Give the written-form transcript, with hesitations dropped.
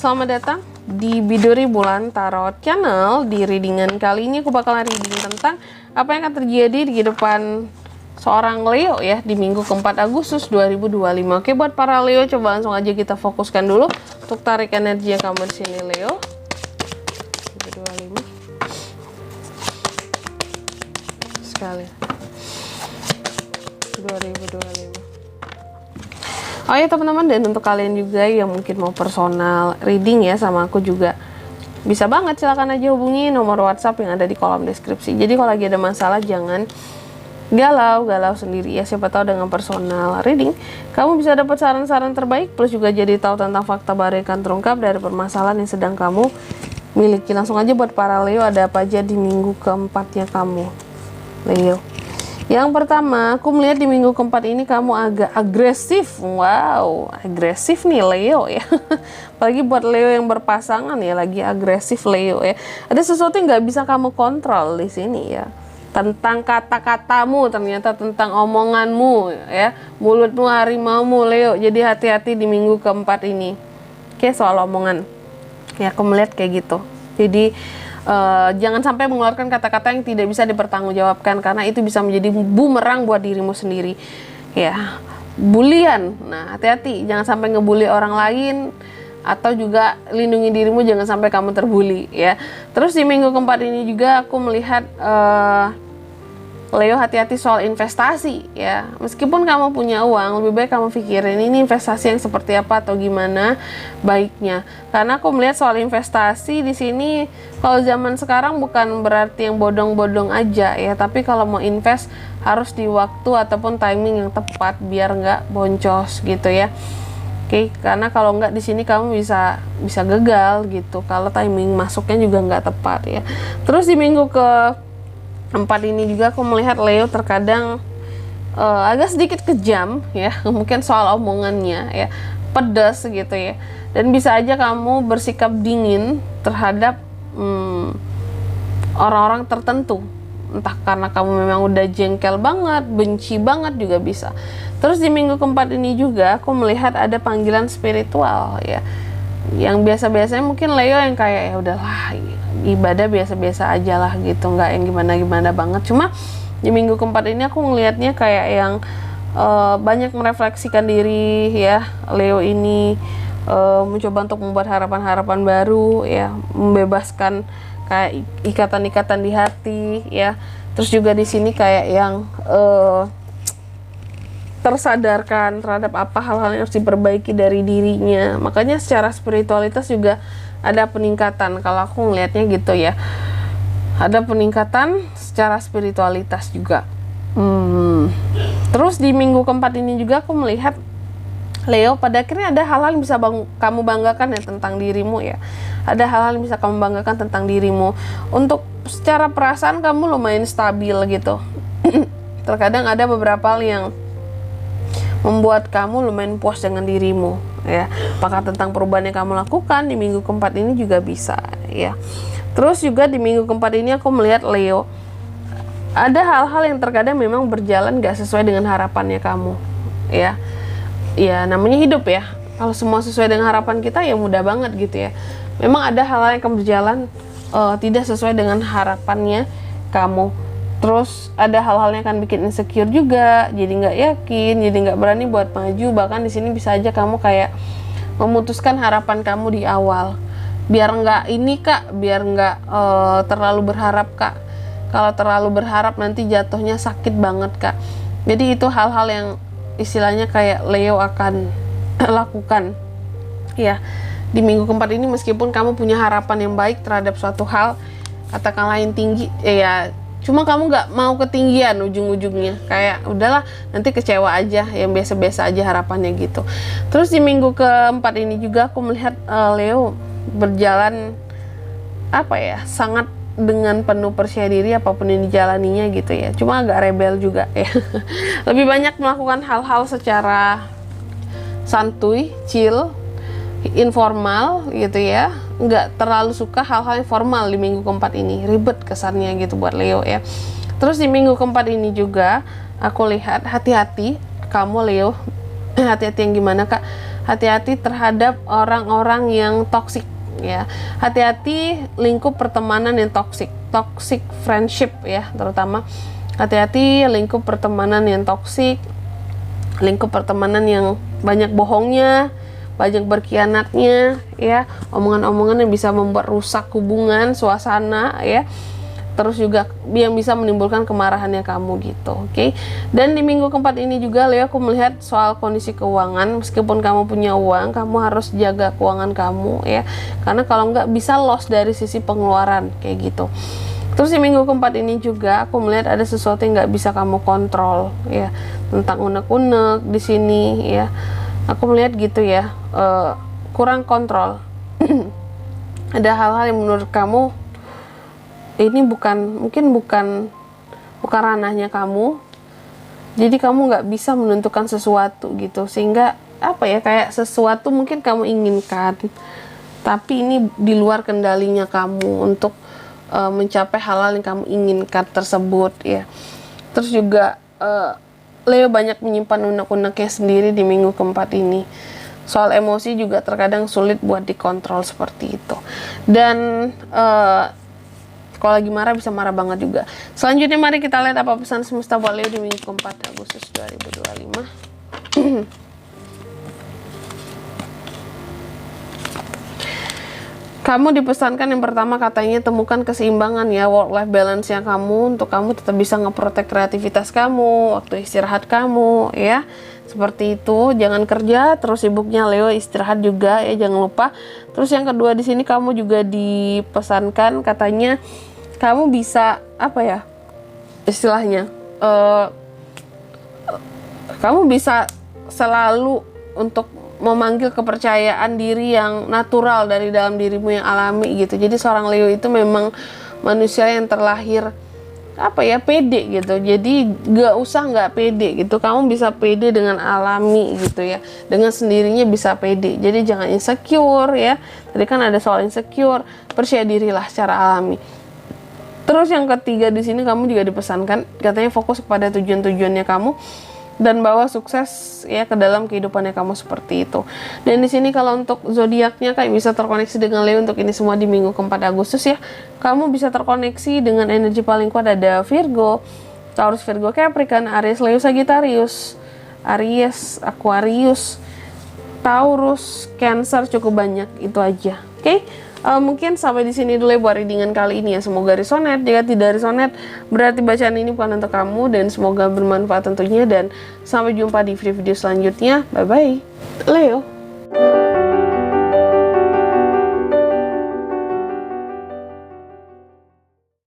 selamat datang di Biduri Bulan Tarot Channel. Di readingan kali ini aku bakalan reading tentang apa yang akan terjadi di kehidupan seorang Leo ya di minggu keempat Agustus 2025. Oke, buat para Leo coba langsung aja kita fokuskan dulu untuk tarik energi yang kamu di sini Leo. 2025 sekali 2025. Oh ya teman-teman, dan untuk kalian juga yang mungkin mau personal reading ya sama aku juga bisa banget, silahkan aja hubungi nomor WhatsApp yang ada di kolom deskripsi. Jadi kalau lagi ada masalah jangan galau sendiri ya, siapa tahu dengan personal reading kamu bisa dapat saran-saran terbaik, plus juga jadi tahu tentang fakta baru yang akan terungkap dari permasalahan yang sedang kamu miliki. Langsung aja buat para Leo, ada apa aja di minggu keempatnya kamu Leo. Yang pertama, aku melihat di minggu keempat ini kamu agak agresif. Wow, agresif nih Leo ya. Apalagi buat Leo yang berpasangan ya, lagi agresif Leo ya. Ada sesuatu yang nggak bisa kamu kontrol di sini ya. Tentang kata-katamu, ternyata tentang omonganmu ya. Mulutmu harimaumu Leo. Jadi hati-hati di minggu keempat ini. Oke, soal omongan. Ya, aku melihat kayak gitu. Jadi jangan sampai mengeluarkan kata-kata yang tidak bisa dipertanggungjawabkan, karena itu bisa menjadi bumerang buat dirimu sendiri ya. Bulian, nah hati-hati jangan sampai ngebully orang lain, atau juga lindungi dirimu jangan sampai kamu terbuli ya. Terus di minggu keempat ini juga aku melihat Leo hati-hati soal investasi ya. Meskipun kamu punya uang, lebih baik kamu pikirin ini investasi yang seperti apa atau gimana baiknya. Karena aku melihat soal investasi di sini, kalau zaman sekarang bukan berarti yang bodong-bodong aja ya, tapi kalau mau invest harus di waktu ataupun timing yang tepat biar nggak boncos gitu ya. Oke, karena kalau nggak di sini kamu bisa gagal gitu kalau timing masuknya juga nggak tepat ya. Terus di minggu keempat ini juga aku melihat Leo terkadang agak sedikit kejam ya, mungkin soal omongannya ya, pedas gitu ya, dan bisa aja kamu bersikap dingin terhadap orang-orang tertentu, entah karena kamu memang udah jengkel banget, benci banget juga bisa. Terus di minggu keempat ini juga aku melihat ada panggilan spiritual ya, yang biasa-biasanya mungkin Leo yang kayak ya udahlah ibadah biasa-biasa aja lah gitu, nggak yang gimana-gimana banget. Cuma di minggu keempat ini aku ngelihatnya kayak yang banyak merefleksikan diri ya. Leo ini mencoba untuk membuat harapan-harapan baru ya, membebaskan kayak ikatan-ikatan di hati ya. Terus juga di sini kayak yang tersadarkan terhadap apa hal-hal yang harus diperbaiki dari dirinya. Makanya secara spiritualitas juga ada peningkatan, kalau aku ngelihatnya gitu ya, ada peningkatan secara spiritualitas juga. Terus di minggu keempat ini juga aku melihat Leo pada akhirnya ada hal-hal yang bisa kamu banggakan ya tentang dirimu ya. Ada hal-hal yang bisa kamu banggakan tentang dirimu. Untuk secara perasaan kamu lumayan stabil gitu. Terkadang ada beberapa hal yang membuat kamu lumayan puas dengan dirimu ya. Apakah tentang perubahan yang kamu lakukan di minggu keempat ini juga bisa ya. Terus juga di minggu keempat ini aku melihat Leo ada hal-hal yang terkadang memang berjalan gak sesuai dengan harapannya kamu ya. Ya namanya hidup ya, kalau semua sesuai dengan harapan kita ya mudah banget gitu ya. Memang ada hal-hal yang akan berjalan tidak sesuai dengan harapannya kamu. Terus ada hal-hal yang akan bikin insecure juga, jadi nggak yakin, jadi nggak berani buat maju. Bahkan di sini bisa aja kamu kayak memutuskan harapan kamu di awal, biar nggak ini kak, biar nggak terlalu berharap kak. Kalau terlalu berharap nanti jatuhnya sakit banget kak. Jadi itu hal-hal yang istilahnya kayak Leo akan lakukan ya di minggu keempat ini. Meskipun kamu punya harapan yang baik terhadap suatu hal, katakanlah yang tinggi ya, cuma kamu nggak mau ketinggian ujung-ujungnya, kayak udahlah nanti kecewa aja, yang biasa-biasa aja harapannya gitu. Terus di minggu keempat ini juga aku melihat Leo berjalan apa ya, sangat dengan penuh percaya diri apapun yang dijalaninya gitu ya. Cuma agak rebel juga ya. Lebih banyak melakukan hal-hal secara santuy, chill, informal gitu ya. Nggak terlalu suka hal-hal yang formal di minggu keempat ini, ribet kesannya gitu buat Leo ya. Terus di minggu keempat ini juga aku lihat hati-hati kamu Leo. Hati-hati yang gimana kak? hati-hati terhadap orang-orang yang toksik ya. Hati-hati lingkup pertemanan yang toksik friendship ya, terutama hati-hati lingkup pertemanan yang toksik, lingkup pertemanan yang banyak bohongnya, banyak berkhianatnya ya, omongan-omongan yang bisa membuat rusak hubungan, suasana ya, terus juga yang bisa menimbulkan kemarahannya kamu gitu. Oke. Dan di minggu keempat ini juga Leo, aku melihat soal kondisi keuangan. Meskipun kamu punya uang, kamu harus jaga keuangan kamu ya, karena kalau nggak bisa loss dari sisi pengeluaran kayak gitu. Terus di minggu keempat ini juga aku melihat ada sesuatu yang nggak bisa kamu kontrol ya, tentang unek-unek di sini ya. Aku melihat gitu ya, kurang kontrol. Ada hal-hal yang menurut kamu ini mungkin bukan ranahnya kamu, jadi kamu nggak bisa menentukan sesuatu gitu, sehingga apa ya, kayak sesuatu mungkin kamu inginkan tapi ini di luar kendalinya kamu untuk mencapai hal-hal yang kamu inginkan tersebut ya. Terus juga Leo banyak menyimpan unek-uneknya sendiri di minggu keempat ini. Soal emosi juga terkadang sulit buat dikontrol seperti itu. Dan kalau lagi marah bisa marah banget juga. Selanjutnya mari kita lihat apa pesan semesta buat Leo di minggu keempat Agustus 2025. Kamu dipesankan yang pertama katanya temukan keseimbangan ya, work-life balance yang kamu, untuk kamu tetap bisa ngeprotek kreativitas kamu, waktu istirahat kamu ya. Seperti itu, jangan kerja terus sibuknya Leo, istirahat juga ya, jangan lupa. Terus yang kedua di sini kamu juga dipesankan katanya kamu bisa apa ya istilahnya, kamu bisa selalu untuk memanggil kepercayaan diri yang natural dari dalam dirimu yang alami gitu. Jadi seorang Leo itu memang manusia yang terlahir apa ya, pede gitu. Jadi nggak pede gitu, kamu bisa pede dengan alami gitu ya, dengan sendirinya bisa pede. Jadi jangan insecure ya, tadi kan ada soal insecure, percaya dirilah secara alami. Terus yang ketiga di sini kamu juga dipesankan katanya fokus kepada tujuan-tujuannya kamu dan bawa sukses ya ke dalam kehidupannya kamu, seperti itu. Dan di sini kalau untuk zodiaknya kayak bisa terkoneksi dengan Leo untuk ini semua di minggu keempat Agustus ya. Kamu bisa terkoneksi dengan energi paling kuat, ada Virgo, Taurus, Virgo, Capricorn, Aries, Leo, Sagittarius, Aries, Aquarius, Taurus, Cancer, cukup banyak itu aja. Oke? Mungkin sampai di sini dulu ya buat readingan kali ini ya. Semoga resonate. Jika tidak resonate, berarti bacaan ini bukan untuk kamu, dan semoga bermanfaat tentunya. Dan sampai jumpa di video-video selanjutnya. Bye bye, Leo.